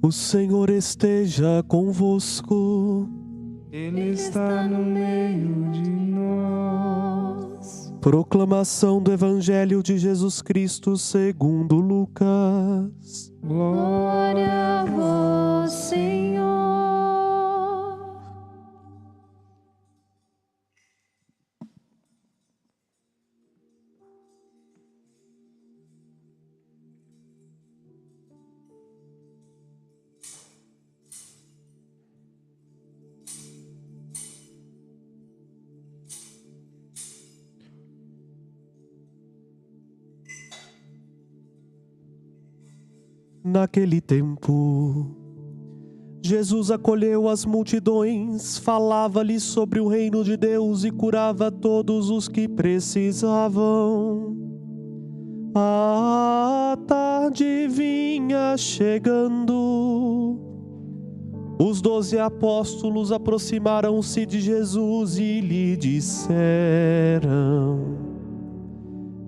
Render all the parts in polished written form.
O Senhor esteja convosco. Ele está no meio de nós. Proclamação do Evangelho de Jesus Cristo segundo Lucas. Glória a vós, Senhor. Naquele tempo, Jesus acolheu as multidões, falava-lhes sobre o reino de Deus e curava todos os que precisavam. A tarde vinha chegando. Os 12 apóstolos aproximaram-se de Jesus e lhe disseram: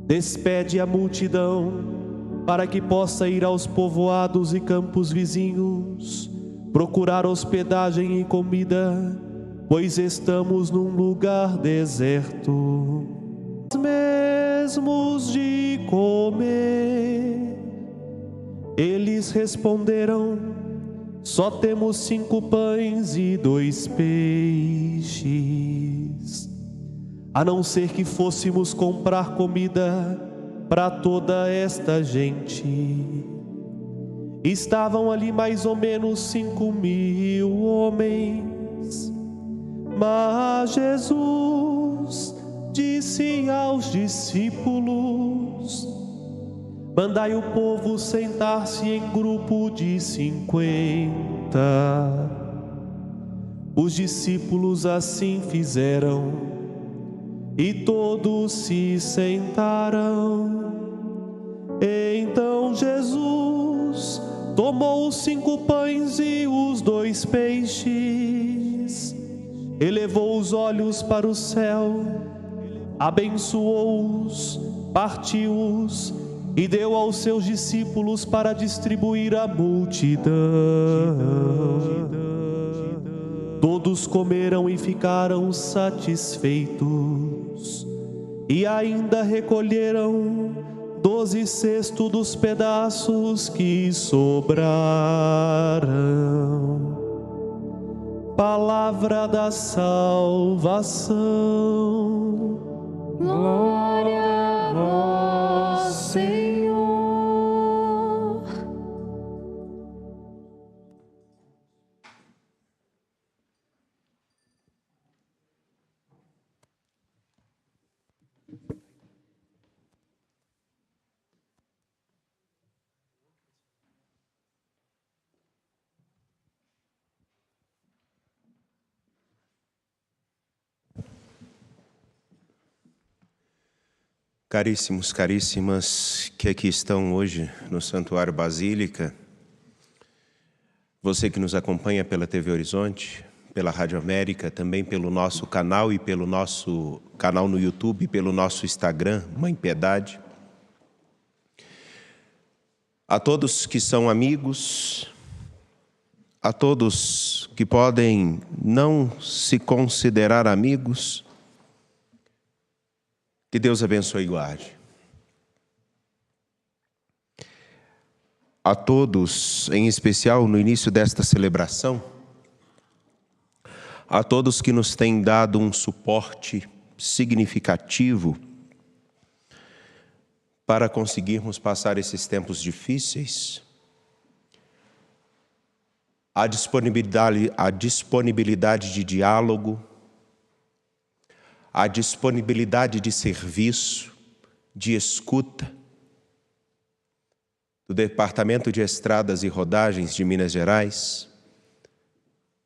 despede a multidão, para que possa ir aos povoados e campos vizinhos, procurar hospedagem e comida, pois estamos num lugar deserto. Mesmos de comer. Eles responderam: só temos 5 pães e 2 peixes. A não ser que fôssemos comprar comida para toda esta gente. Estavam ali mais ou menos 5.000 homens. Mas Jesus disse aos discípulos: mandai o povo sentar-se em grupo de 50. Os discípulos assim fizeram, e todos se sentaram. Então Jesus tomou os 5 pães e os 2 peixes, elevou os olhos para o céu, abençoou-os, partiu-os e deu aos seus discípulos para distribuir à multidão. Todos comeram e ficaram satisfeitos, e ainda recolheram 12 cestos dos pedaços que sobraram. Palavra da salvação. Glória a vós, Senhor. Caríssimos, caríssimas, que aqui estão hoje no Santuário Basílica, você que nos acompanha pela TV Horizonte, pela Rádio América, também pelo nosso canal e pelo nosso canal no YouTube, pelo nosso Instagram, Mãe Piedade. A todos que são amigos, a todos que podem não se considerar amigos, que Deus abençoe e guarde. A todos, em especial no início desta celebração, a todos que nos têm dado um suporte significativo para conseguirmos passar esses tempos difíceis, a disponibilidade de diálogo, a disponibilidade de serviço, de escuta, do Departamento de Estradas e Rodagens de Minas Gerais,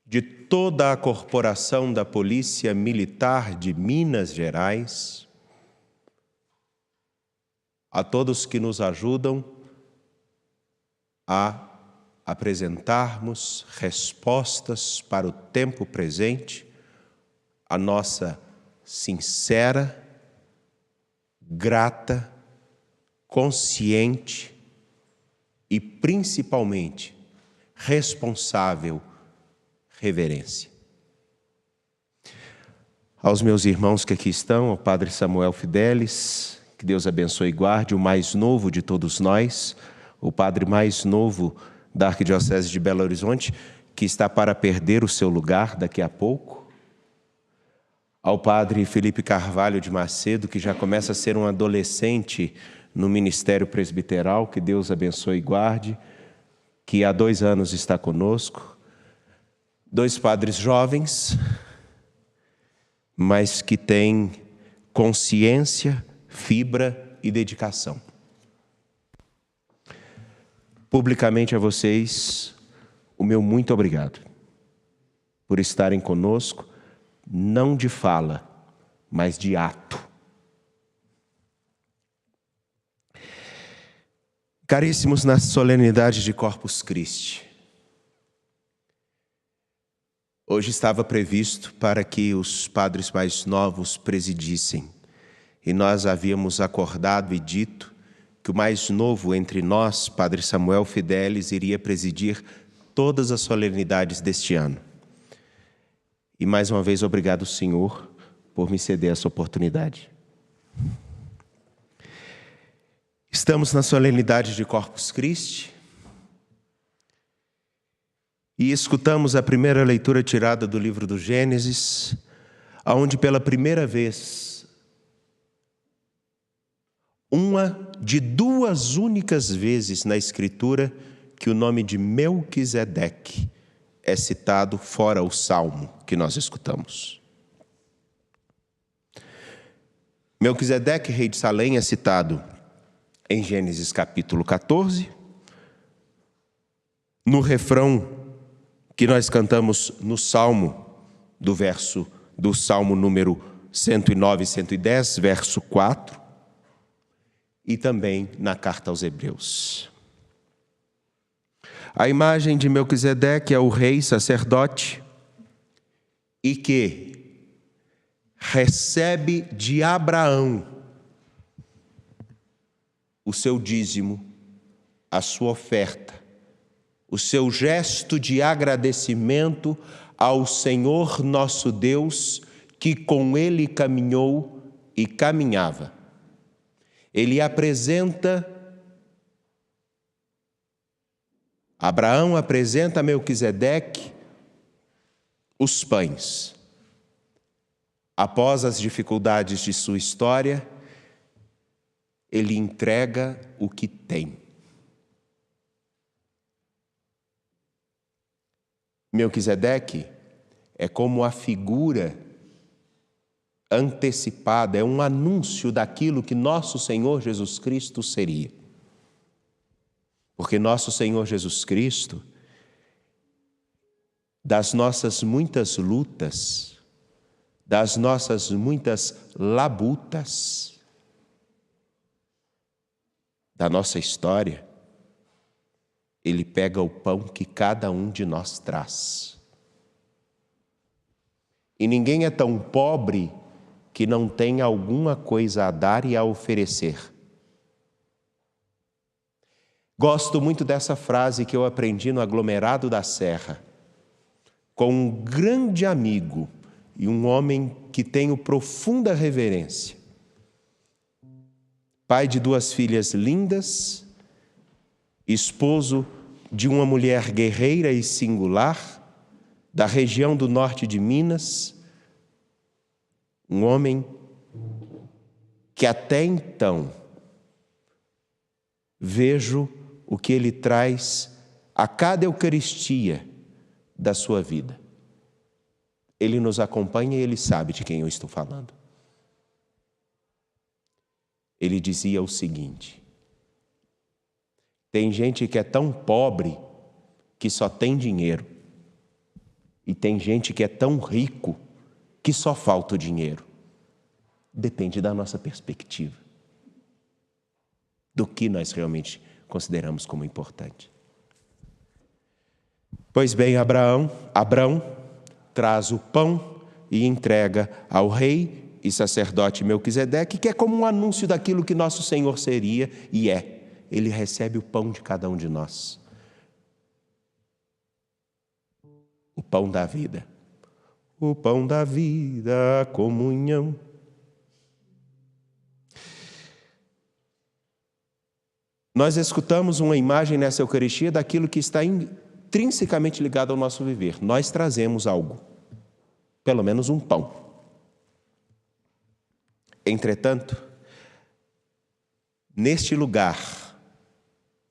de toda a corporação da Polícia Militar de Minas Gerais, a todos que nos ajudam a apresentarmos respostas para o tempo presente, a nossa sincera, grata, consciente e, principalmente, responsável reverência. Aos meus irmãos que aqui estão, ao Padre Samuel Fidelis, que Deus abençoe e guarde, o mais novo de todos nós, o padre mais novo da Arquidiocese de Belo Horizonte, que está para perder o seu lugar daqui a pouco. Ao Padre Felipe Carvalho de Macedo, que já começa a ser um adolescente no ministério presbiteral, que Deus abençoe e guarde, que há 2 anos está conosco. 2 padres jovens, mas que têm consciência, fibra e dedicação. Publicamente a vocês, o meu muito obrigado por estarem conosco, não de fala, mas de ato. Caríssimos, na solenidade de Corpus Christi, hoje estava previsto para que os padres mais novos presidissem, e nós havíamos acordado e dito que o mais novo entre nós, Padre Samuel Fidelis, iria presidir todas as solenidades deste ano. E mais uma vez, obrigado, Senhor, por me ceder essa oportunidade. Estamos na solenidade de Corpus Christi e escutamos a primeira leitura tirada do livro do Gênesis, onde pela primeira vez, uma de 2 únicas vezes na Escritura que o nome de Melquisedeque é citado fora o salmo que nós escutamos. Melquisedeque, rei de Salém, é citado em Gênesis capítulo 14, no refrão que nós cantamos no salmo, do salmo número 109 e 110, verso 4, e também na carta aos Hebreus. A imagem de Melquisedeque é o rei sacerdote e que recebe de Abraão o seu dízimo, a sua oferta, o seu gesto de agradecimento ao Senhor nosso Deus, que com ele caminhou e caminhava. Ele Abraão apresenta a Melquisedeque os pães. Após as dificuldades de sua história, ele entrega o que tem. Melquisedeque é como a figura antecipada, é um anúncio daquilo que nosso Senhor Jesus Cristo seria. Porque nosso Senhor Jesus Cristo, das nossas muitas lutas, das nossas muitas labutas, da nossa história, ele pega o pão que cada um de nós traz. E ninguém é tão pobre que não tenha alguma coisa a dar e a oferecer. Gosto muito dessa frase que eu aprendi no aglomerado da Serra, com um grande amigo e um homem que tenho profunda reverência. Pai de 2 filhas lindas, esposo de uma mulher guerreira e singular, da região do norte de Minas, um homem que até então vejo o que ele traz a cada Eucaristia da sua vida. Ele nos acompanha e ele sabe de quem eu estou falando. Ele dizia o seguinte: tem gente que é tão pobre que só tem dinheiro, e tem gente que é tão rico que só falta o dinheiro. Depende da nossa perspectiva, do que nós realmente consideramos como importante. Pois bem, Abraão traz o pão e entrega ao rei e sacerdote Melquisedeque, que é como um anúncio daquilo que nosso Senhor seria e é. Ele recebe o pão de cada um de nós. o pão da vida. O pão da vida, a comunhão. Nós escutamos uma imagem nessa Eucaristia daquilo que está intrinsecamente ligado ao nosso viver. Nós trazemos algo, pelo menos um pão. Entretanto, neste lugar,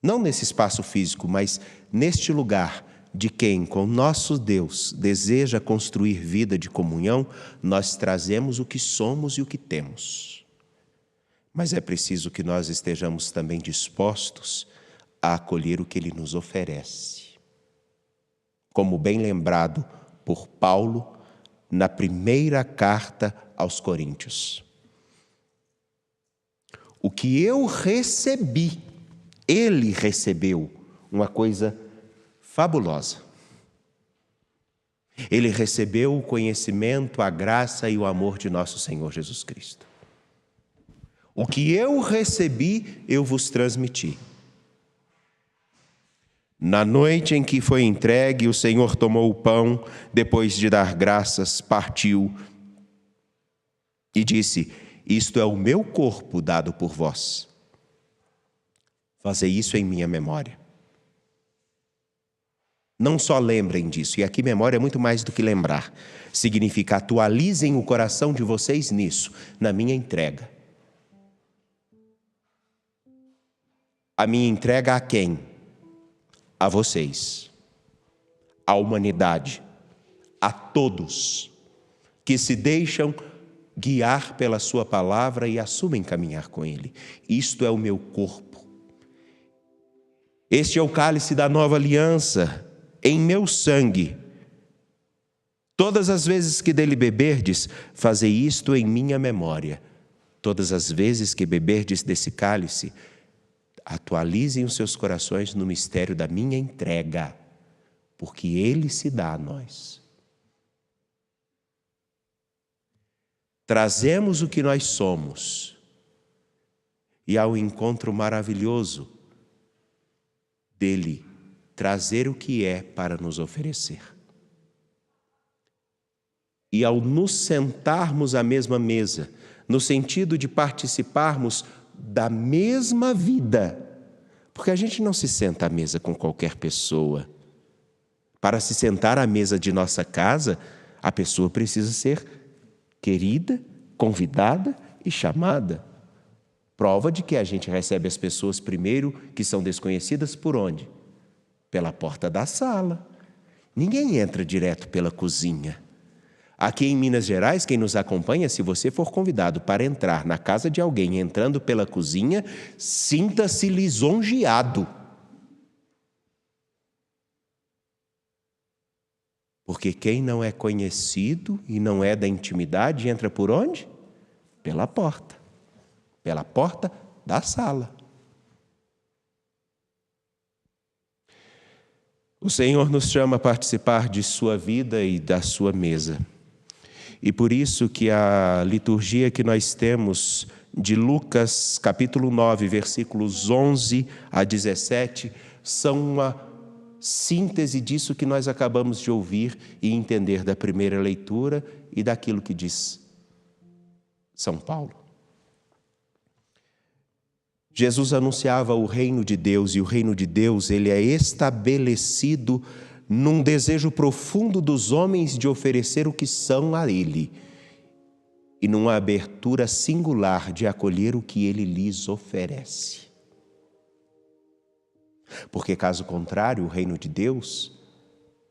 não nesse espaço físico, mas neste lugar de quem, com nosso Deus, deseja construir vida de comunhão, nós trazemos o que somos e o que temos. Mas é preciso que nós estejamos também dispostos a acolher o que Ele nos oferece. Como bem lembrado por Paulo na primeira carta aos Coríntios. O que eu recebi, Ele recebeu uma coisa fabulosa. Ele recebeu o conhecimento, a graça e o amor de nosso Senhor Jesus Cristo. O que eu recebi, eu vos transmiti. Na noite em que foi entregue, o Senhor tomou o pão, depois de dar graças, partiu e disse: isto é o meu corpo dado por vós. Fazei isso em minha memória. Não só lembrem disso, e aqui memória é muito mais do que lembrar. Significa atualizem o coração de vocês nisso, na minha entrega. A minha entrega a quem? A vocês, à humanidade, a todos que se deixam guiar pela sua palavra e assumem caminhar com Ele. Isto é o meu corpo. Este é o cálice da nova aliança, em meu sangue. Todas as vezes que dele beberdes, fazei isto em minha memória. Todas as vezes que beberdes desse cálice, atualizem os seus corações no mistério da minha entrega, porque Ele se dá a nós. Trazemos o que nós somos e ao encontro maravilhoso dele trazer o que é para nos oferecer. E ao nos sentarmos à mesma mesa, no sentido de participarmos da mesma vida, porque a gente não se senta à mesa com qualquer pessoa. Para se sentar à mesa de nossa casa, a pessoa precisa ser querida, convidada e chamada. Prova de que a gente recebe as pessoas primeiro que são desconhecidas por onde? Pela porta da sala. Ninguém entra direto pela cozinha. Aqui em Minas Gerais, quem nos acompanha, se você for convidado para entrar na casa de alguém entrando pela cozinha, sinta-se lisonjeado. Porque quem não é conhecido e não é da intimidade, entra por onde? Pela porta. Pela porta da sala. O Senhor nos chama a participar de sua vida e da sua mesa. E por isso que a liturgia que nós temos de Lucas, capítulo 9, versículos 11 a 17, são uma síntese disso que nós acabamos de ouvir e entender da primeira leitura e daquilo que diz São Paulo. Jesus anunciava o reino de Deus, e o reino de Deus, ele é estabelecido num desejo profundo dos homens de oferecer o que são a Ele e numa abertura singular de acolher o que Ele lhes oferece. Porque, caso contrário, o reino de Deus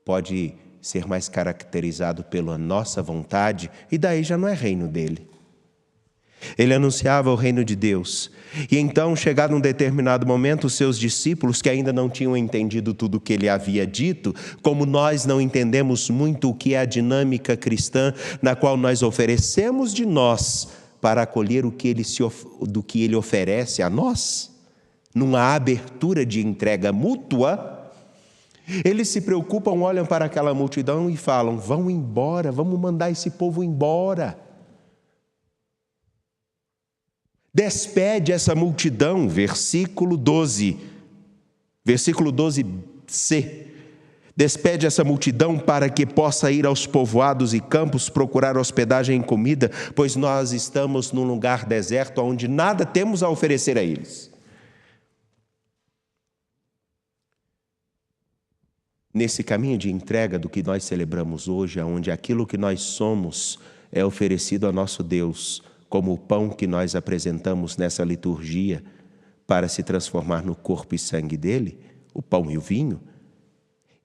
pode ser mais caracterizado pela nossa vontade e daí já não é reino dele. Ele anunciava o reino de Deus. E então, chegado um determinado momento, os seus discípulos, que ainda não tinham entendido tudo o que ele havia dito, como nós não entendemos muito o que é a dinâmica cristã, na qual nós oferecemos de nós para acolher do que ele oferece a nós, numa abertura de entrega mútua, eles se preocupam, olham para aquela multidão e falam: vão embora, vamos mandar esse povo embora. Despede essa multidão, versículo 12, versículo 12c. Despede essa multidão para que possa ir aos povoados e campos procurar hospedagem e comida, pois nós estamos num lugar deserto onde nada temos a oferecer a eles. Nesse caminho de entrega do que nós celebramos hoje, onde aquilo que nós somos é oferecido a nosso Deus, como o pão que nós apresentamos nessa liturgia, para se transformar no corpo e sangue dele, o pão e o vinho,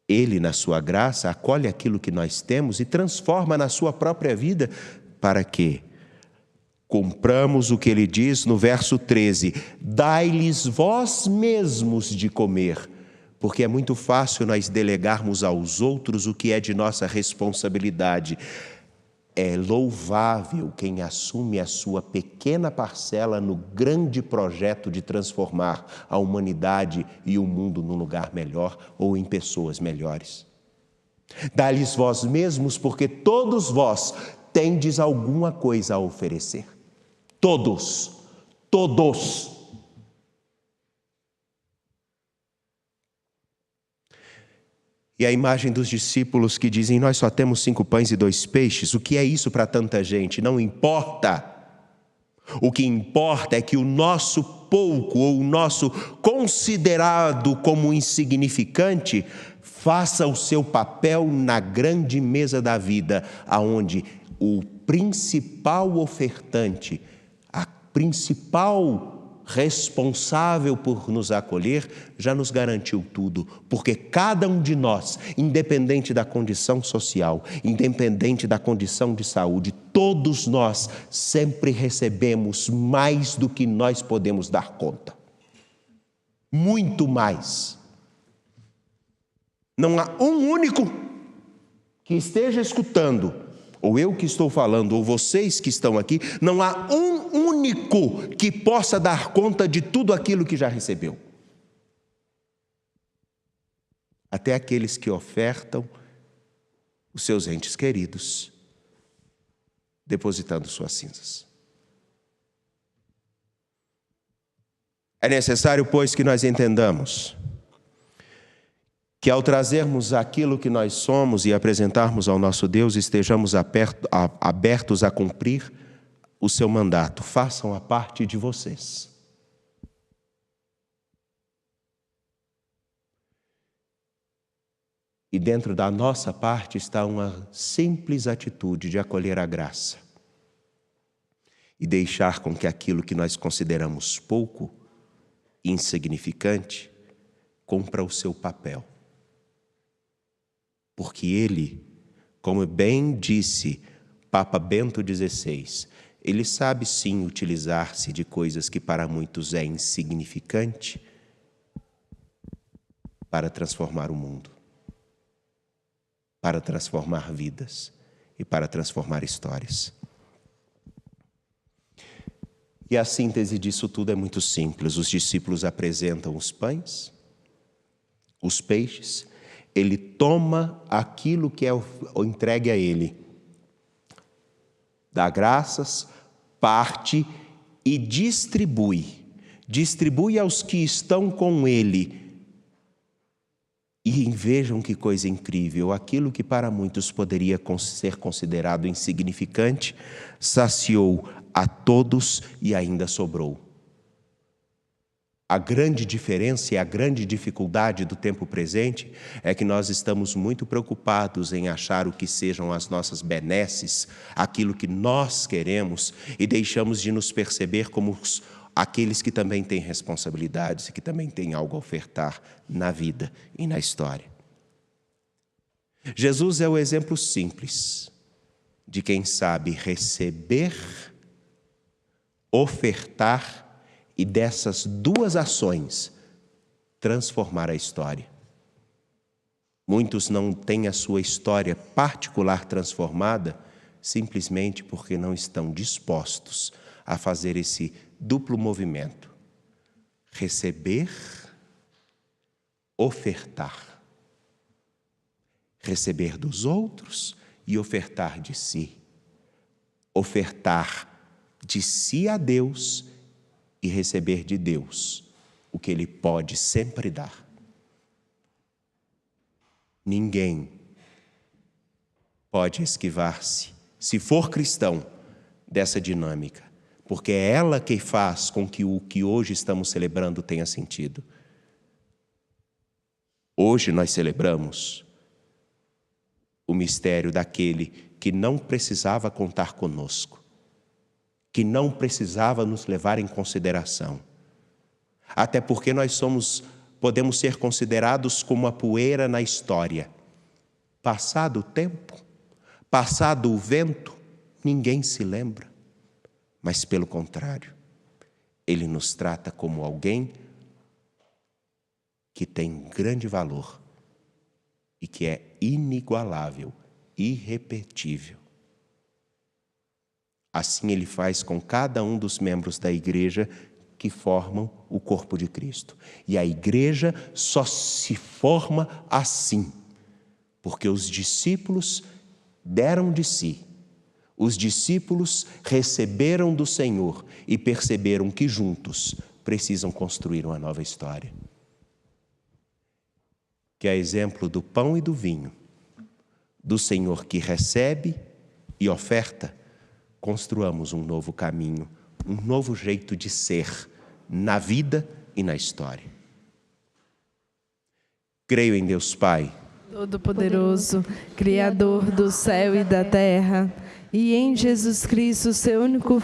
ele, na sua graça, acolhe aquilo que nós temos e transforma na sua própria vida, para que cumpramos o que ele diz no verso 13: dai-lhes vós mesmos de comer, porque é muito fácil nós delegarmos aos outros o que é de nossa responsabilidade. É louvável quem assume a sua pequena parcela no grande projeto de transformar a humanidade e o mundo num lugar melhor ou em pessoas melhores. Dá-lhes vós mesmos, porque todos vós tendes alguma coisa a oferecer. Todos. E a imagem dos discípulos que dizem: nós só temos 5 pães e 2 peixes, o que é isso para tanta gente? Não importa. O que importa é que o nosso pouco, ou o nosso considerado como insignificante, faça o seu papel na grande mesa da vida, aonde o principal ofertante, a principal responsável por nos acolher, já nos garantiu tudo, porque cada um de nós, independente da condição social, independente da condição de saúde, todos nós sempre recebemos mais do que nós podemos dar conta. Muito mais. Não há um único que esteja escutando, ou eu que estou falando, ou vocês que estão aqui, não há um único que possa dar conta de tudo aquilo que já recebeu. Até aqueles que ofertam os seus entes queridos, depositando suas cinzas. É necessário, pois, que nós entendamos que ao trazermos aquilo que nós somos e apresentarmos ao nosso Deus, estejamos abertos a cumprir o seu mandato. Façam a parte de vocês. E dentro da nossa parte está uma simples atitude de acolher a graça e deixar com que aquilo que nós consideramos pouco, insignificante, cumpra o seu papel. Porque ele, como bem disse Papa Bento XVI, ele sabe sim utilizar-se de coisas que para muitos é insignificante para transformar o mundo, para transformar vidas e para transformar histórias. E a síntese disso tudo é muito simples. Os discípulos apresentam os pães, os peixes. Ele toma aquilo que é entregue a ele, dá graças, parte e distribui. Distribui aos que estão com ele. E vejam que coisa incrível, aquilo que para muitos poderia ser considerado insignificante, saciou a todos e ainda sobrou. A grande diferença e a grande dificuldade do tempo presente é que nós estamos muito preocupados em achar o que sejam as nossas benesses, aquilo que nós queremos, e deixamos de nos perceber como aqueles que também têm responsabilidades e que também têm algo a ofertar na vida e na história. Jesus é o exemplo simples de quem sabe receber, ofertar e dessas duas ações transformar a história. Muitos não têm a sua história particular transformada simplesmente porque não estão dispostos a fazer esse duplo movimento: receber, ofertar. Receber dos outros e ofertar de si. Ofertar de si a Deus e receber de Deus o que Ele pode sempre dar. Ninguém pode esquivar-se, se for cristão, dessa dinâmica, porque é ela que faz com que o que hoje estamos celebrando tenha sentido. Hoje nós celebramos o mistério daquele que não precisava contar conosco, que não precisava nos levar em consideração. Até porque podemos ser considerados como a poeira na história. Passado o tempo, passado o vento, ninguém se lembra. Mas, pelo contrário, Ele nos trata como alguém que tem grande valor e que é inigualável, irrepetível. Assim Ele faz com cada um dos membros da igreja que formam o corpo de Cristo. E a igreja só se forma assim, porque os discípulos deram de si. Os discípulos receberam do Senhor e perceberam que juntos precisam construir uma nova história. Que a exemplo do pão e do vinho, do Senhor que recebe e oferta, construamos um novo caminho, um novo jeito de ser na vida e na história. Creio em Deus Pai, Todo-Poderoso, Criador do céu e da terra, e em Jesus Cristo, seu único